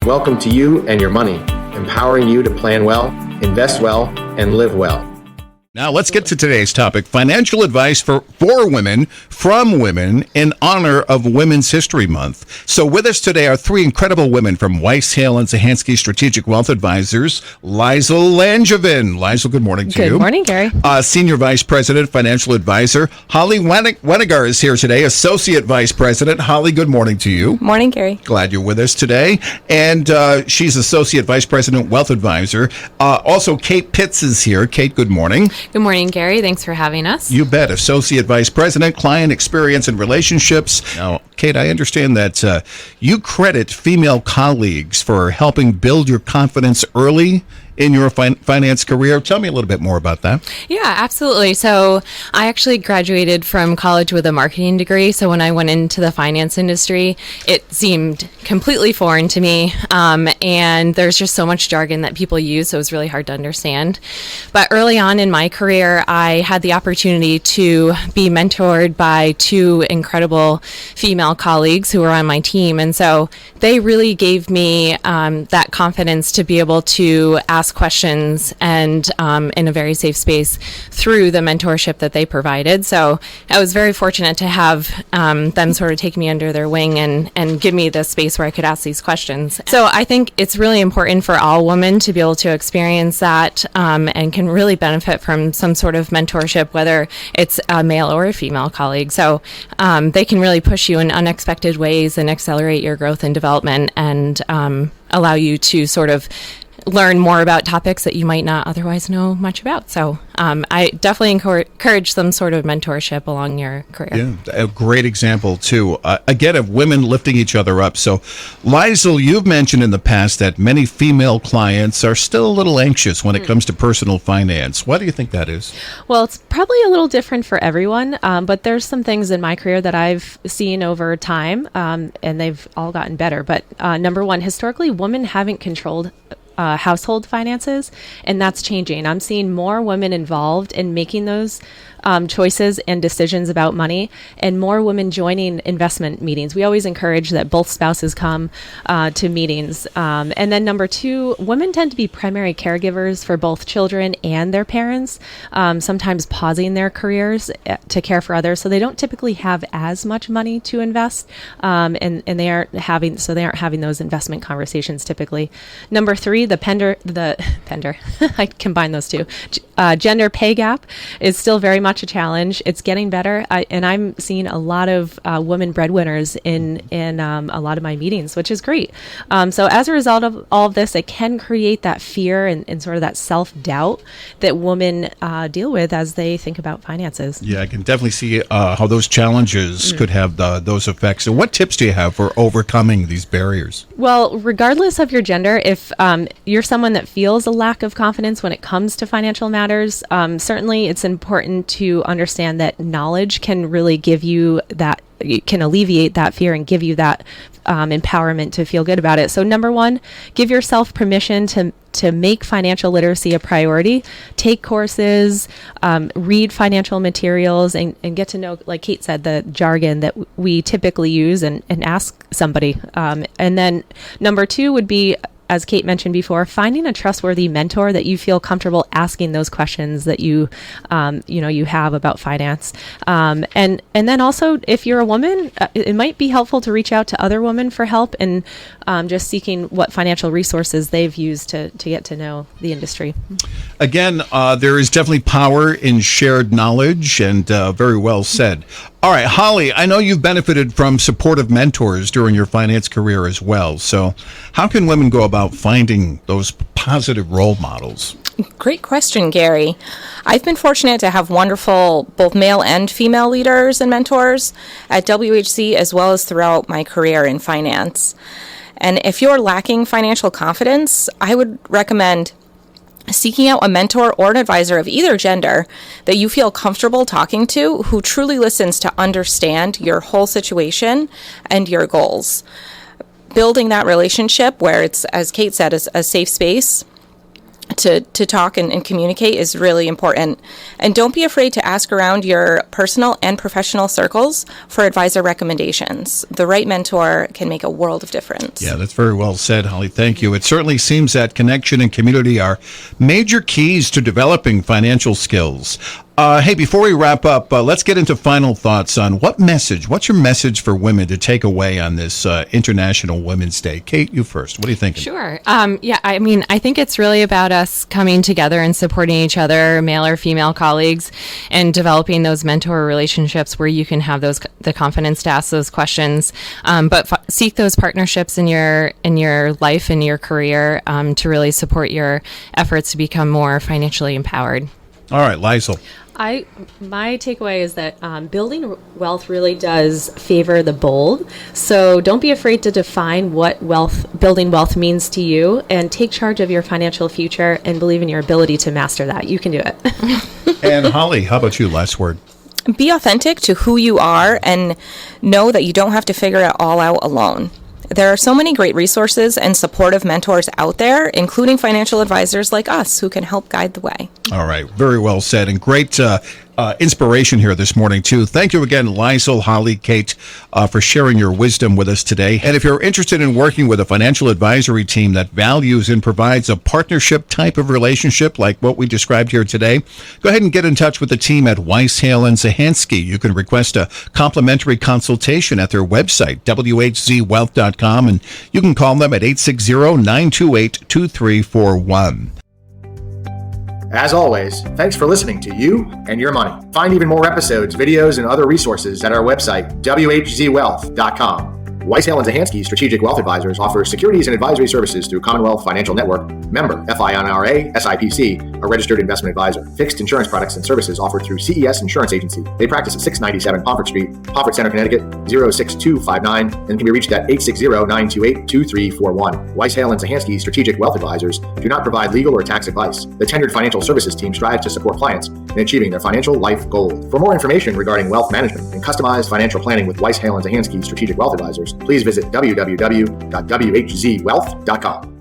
Welcome to You and Your Money, empowering you to plan well, invest well, and live well. Now let's get to today's topic, financial advice for women, from women, in honor of Women's History Month. So with us today are three incredible women from Weiss, Hale, and Zahansky Strategic Wealth Advisors. Liesl Langevin. Liesl, good morning to you. Good morning, Gary. Senior Vice President, Financial Advisor. Holly Weniger is here today, Associate Vice President. Holly, good morning to you. Morning, Gary. Glad you're with us today. And she's Associate Vice President, Wealth Advisor. Also, Kate Pitts is here. Kate, good morning. Good morning, Gary. Thanks for having us. You bet. Associate Vice President, Client Experience and Relationships. Now, Kate, I understand that you credit female colleagues for helping build your confidence early in your finance career. Tell me a little bit more about that. Yeah, absolutely. So I actually graduated from college with a marketing degree. So when I went into the finance industry, it seemed completely foreign to me. And there's just so much jargon that people use, so it was really hard to understand. But early on in my career, I had the opportunity to be mentored by two incredible female colleagues who were on my team. And so they really gave me that confidence to be able to ask questions and in a very safe space through the mentorship that they provided. So I was very fortunate to have them sort of take me under their wing and give me the space where I could ask these questions. So I think it's really important for all women to be able to experience that and can really benefit from some sort of mentorship, whether it's a male or a female colleague. So they can really push you in unexpected ways and accelerate your growth and development and allow you to sort of learn more about topics that you might not otherwise know much about. So I definitely encourage some sort of mentorship along your career. Yeah, a great example, too, again, of women lifting each other up. So, Liesl, you've mentioned in the past that many female clients are still a little anxious when it comes to personal finance. Why do you think that is? Well, it's probably a little different for everyone, but there's some things in my career that I've seen over time, and they've all gotten better. But number one, historically, women haven't controlled household finances, and that's changing. I'm seeing more women involved in making those choices and decisions about money, and more women joining investment meetings. We always encourage that both spouses come to meetings. And then number two, women tend to be primary caregivers for both children and their parents, sometimes pausing their careers to care for others. So they don't typically have as much money to invest, and they aren't having those investment conversations typically. Number three, the pender, I combine those two. Gender pay gap is still very much a challenge. It's getting better, and I'm seeing a lot of women breadwinners in a lot of my meetings, which is great. So as a result of all of this, it can create that fear and sort of that self-doubt that women deal with as they think about finances. Yeah, I can definitely see how those challenges could have those effects. So what tips do you have for overcoming these barriers? Well, regardless of your gender, if you're someone that feels a lack of confidence when it comes to financial matters, certainly it's important to understand that knowledge can really give you that, it can alleviate that fear and give you that empowerment to feel good about it. So number one, give yourself permission to make financial literacy a priority. Take courses, read financial materials, and get to know, like Kate said, the jargon that we typically use and ask somebody. And then number two would be, as Kate mentioned before, finding a trustworthy mentor that you feel comfortable asking those questions that you have about finance. And then also, if you're a woman, it might be helpful to reach out to other women for help and just seeking what financial resources they've used to get to know the industry. Again, there is definitely power in shared knowledge, and very well said. All right, Holly, I know you've benefited from supportive mentors during your finance career as well. So how can women go about finding those positive role models? Great question, Gary. I've been fortunate to have wonderful both male and female leaders and mentors at WHC as well as throughout my career in finance. And if you're lacking financial confidence, I would recommend seeking out a mentor or an advisor of either gender that you feel comfortable talking to, who truly listens to understand your whole situation and your goals. Building that relationship where it's, as Kate said, is a safe space to talk and communicate is really important. And don't be afraid to ask around your personal and professional circles for advisor recommendations. The right mentor can make a world of difference. Yeah, that's very well said, Holly. Thank you. It certainly seems that connection and community are major keys to developing financial skills. Hey, before we wrap up, let's get into final thoughts on what's your message for women to take away on this International Women's Day? Kate, you first. What are you thinking? Sure. I think it's really about us coming together and supporting each other, male or female colleagues, and developing those mentor relationships where you can have the confidence to ask those questions. But seek those partnerships in your life and your career to really support your efforts to become more financially empowered. All right, Liesl. My takeaway is that building wealth really does favor the bold. So don't be afraid to define what building wealth means to you, and take charge of your financial future and believe in your ability to master that. You can do it. And Holly, how about you? Last word. Be authentic to who you are and know that you don't have to figure it all out alone. There are so many great resources and supportive mentors out there, including financial advisors like us who can help guide the way. All right. Very well said, and great inspiration here this morning, too. Thank you again, Liesl, Holly, Kate, for sharing your wisdom with us today. And if you're interested in working with a financial advisory team that values and provides a partnership type of relationship like what we described here today, go ahead and get in touch with the team at Weiss, Hale, and Zahansky. You can request a complimentary consultation at their website, whzwealth.com, and you can call them at 860-928-2341. As always, thanks for listening to You and Your Money. Find even more episodes, videos, and other resources at our website, whzwealth.com. Weiss, Hale, and Zahansky Strategic Wealth Advisors offers securities and advisory services through Commonwealth Financial Network, member FINRA, SIPC, a registered investment advisor. Fixed insurance products and services offered through CES Insurance Agency. They practice at 697 Pomfret Street, Pomfret Center, Connecticut, 06259, and can be reached at 860-928-2341. Weiss, Hale, and Zahansky Strategic Wealth Advisors do not provide legal or tax advice. The tenured financial services team strives to support clients in achieving their financial life goals. For more information regarding wealth management and customized financial planning with Weiss, Hale, and Zahansky Strategic Wealth Advisors, please visit www.whzwealth.com.